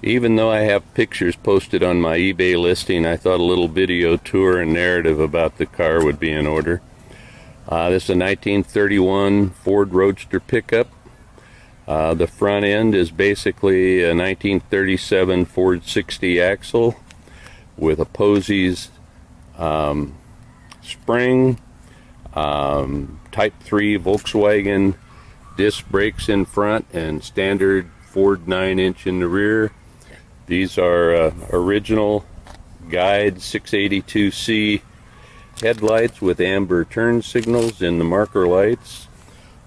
Even though I have pictures posted on my eBay listing, I thought a little video tour and narrative about the car would be in order. This is a 1931 Ford Roadster pickup. The front end is basically a 1937 Ford 60 axle with a Posies spring, Type 3 Volkswagen disc brakes in front, and standard Ford 9-inch in the rear. These are original guide 682C headlights with amber turn signals in the marker lights.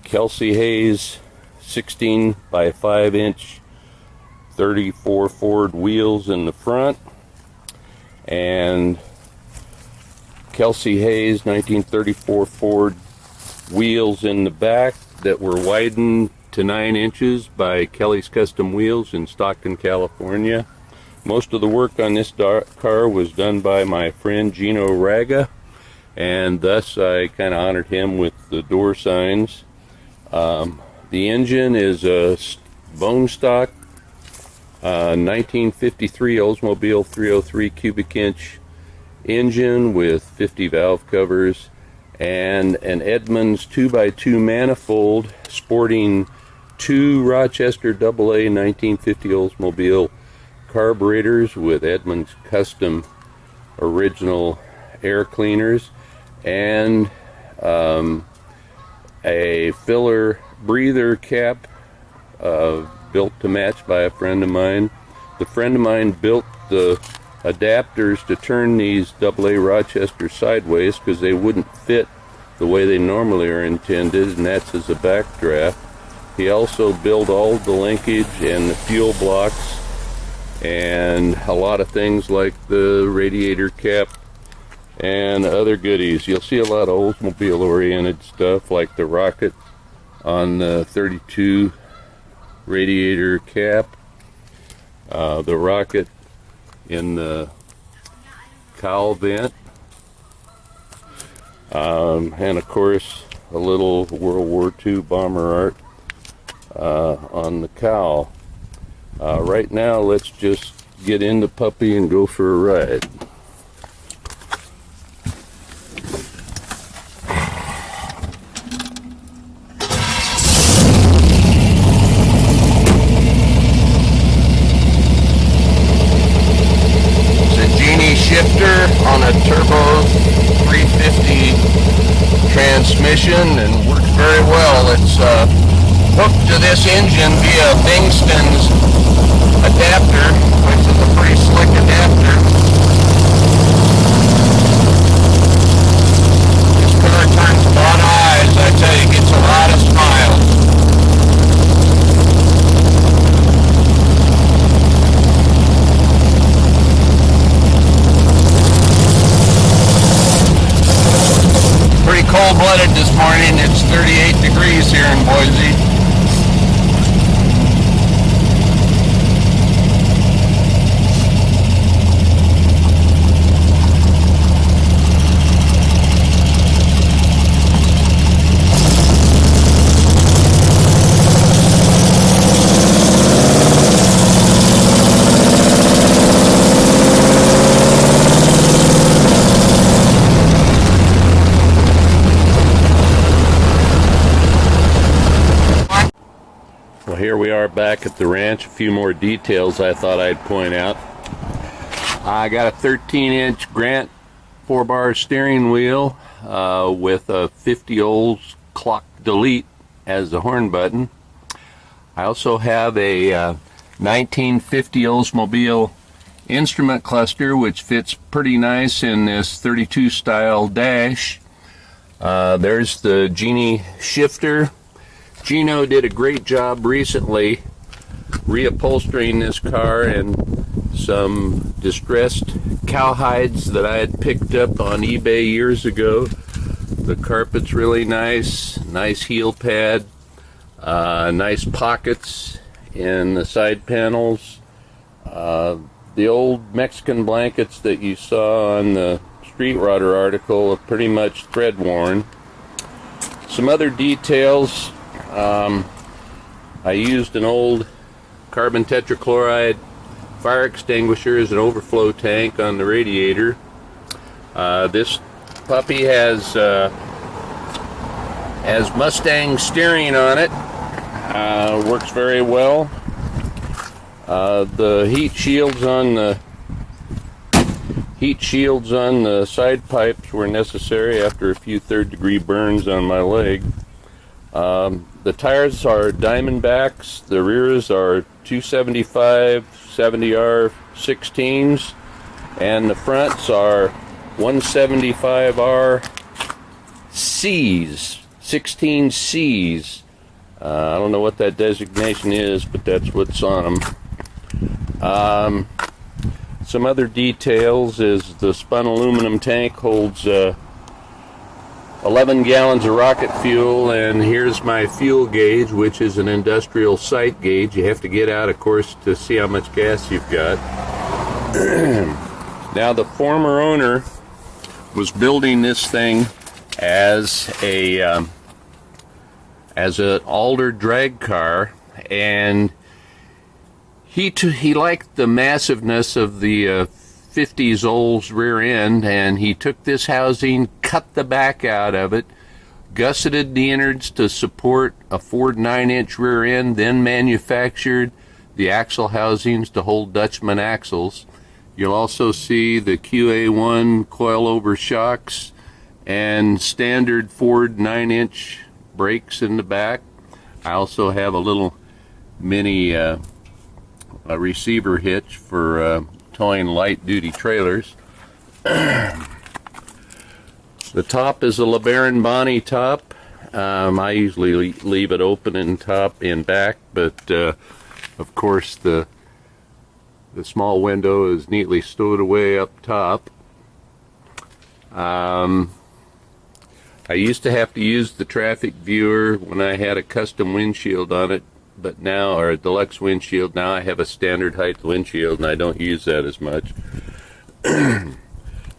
Kelsey Hayes 16 by 5-inch 34 Ford wheels in the front, and Kelsey Hayes 1934 Ford wheels in the back that were widened to 9 inches by Kelly's Custom Wheels in Stockton, California. Most of the work on this car was done by my friend Gino Raga, and thus I kind of honored him with the door signs. The engine is a bone stock 1953 Oldsmobile 303 cubic inch engine with 50 valve covers and an Edmunds 2x2 manifold sporting 2 Rochester AA 1950 Oldsmobile carburetors with Edmunds custom original air cleaners, and a filler breather cap built to match by a friend of mine. The friend of mine built the adapters to turn these AA Rochester sideways because they wouldn't fit the way they normally are intended, and that's as a backdraft. He also built all the linkage and the fuel blocks and a lot of things like the radiator cap and other goodies. You'll see a lot of Oldsmobile oriented stuff like the rocket on the 32 radiator cap, the rocket in the cowl vent, and of course a little World War II bomber art on the cowl. Right now let's just get in the puppy and go for a ride. Shifter on a turbo 350 transmission, and works very well. It's hooked to this engine via Bingston's adapter, which is a pretty slick adapter. This car turns a lot of eyes, I tell you, gets a lot of smiles. Cold-blooded this morning. It's 38 degrees here in Boise. Here we are back at the ranch. A few more details I thought I'd point out. I got a 13-inch Grant 4-bar steering wheel with a 50 Olds clock delete as the horn button. I also have a 1950 Oldsmobile instrument cluster which fits pretty nice in this 32 style dash. There's the Genie shifter. Gino did a great job recently reupholstering this car in some distressed cowhides that I had picked up on eBay years ago. The carpet's really nice heel pad, nice pockets in the side panels. The old Mexican blankets that you saw on the Street Rodder article are pretty much thread worn. Some other details. I used an old carbon tetrachloride fire extinguisher is an overflow tank on the radiator. This puppy has Mustang steering on it. Works very well. The heat shields on the side pipes were necessary after a few third-degree burns on my leg. The tires are Diamondbacks. The rears are 275 70R 16s, and the fronts are 175R Cs, 16 Cs. I don't know what that designation is, but that's what's on them. Some other details is the spun aluminum tank holds 11 gallons of rocket fuel, and here's my fuel gauge, which is an industrial site gauge. You have to get out, of course, to see how much gas you've got. Now, the former owner was building this thing as an Alder drag car, and he liked the massiveness of the 50s Olds rear end, and he took this housing, cut the back out of it, gusseted the innards to support a Ford 9-inch rear end, then manufactured the axle housings to hold Dutchman axles. You'll also see the QA1 coilover shocks and standard Ford 9-inch brakes in the back. I also have a little mini a receiver hitch for towing light-duty trailers. The top is a LeBaron Bonney top. I usually leave it open in top and back, but of course the small window is neatly stowed away up top. I used to have to use the traffic viewer when I had a custom windshield on it, but now, or a deluxe windshield. Now I have a standard height windshield and I don't use that as much.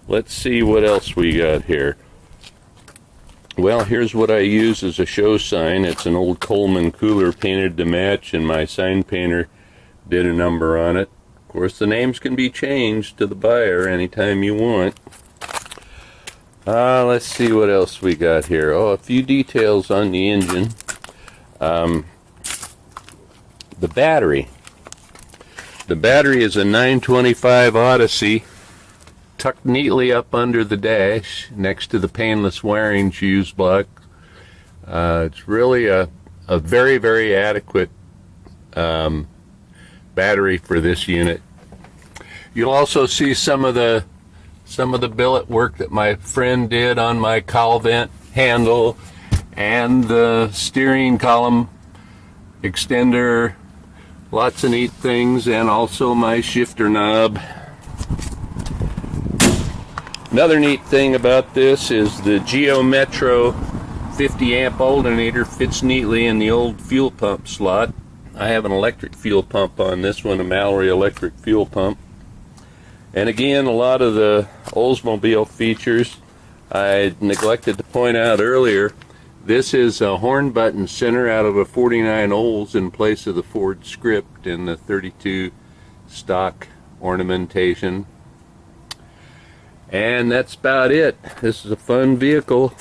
Let's see what else we got here. Well, here's what I use as a show sign. It's an old Coleman cooler painted to match, and my sign painter did a number on it. Of course, the names can be changed to the buyer anytime you want. Let's see what else we got here. Oh, a few details on the engine. The battery. The battery is a 925 Odyssey, tucked neatly up under the dash next to the painless wiring fuse block. It's really a very, very adequate battery for this unit. You'll also see some of the billet work that my friend did on my cowl vent handle and the steering column extender. Lots of neat things, and also my shifter knob. Another neat thing about this is the Geo Metro 50 amp alternator fits neatly in the old fuel pump slot. I have an electric fuel pump on this one, a Mallory electric fuel pump. And again, a lot of the Oldsmobile features I neglected to point out earlier. This is a horn button center out of a 49 Olds in place of the Ford script in the 32 stock ornamentation. And that's about it. This is a fun vehicle.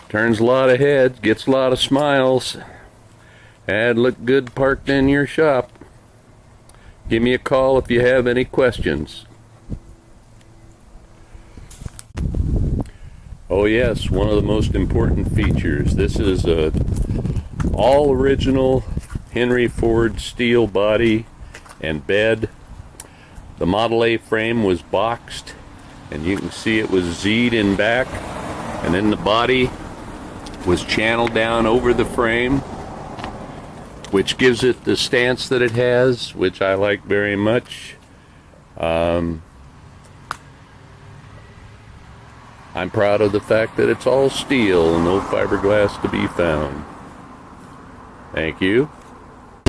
Turns a lot of heads, gets a lot of smiles, and look good parked in your shop. Give me a call if you have any questions. Oh yes, one of the most important features. This is a all original Henry Ford steel body and bed. The Model A frame was boxed, and you can see it was Z'd in back, and then the body was channeled down over the frame, which gives it the stance that it has, which I like very much. I'm proud of the fact that it's all steel and no fiberglass to be found. Thank you.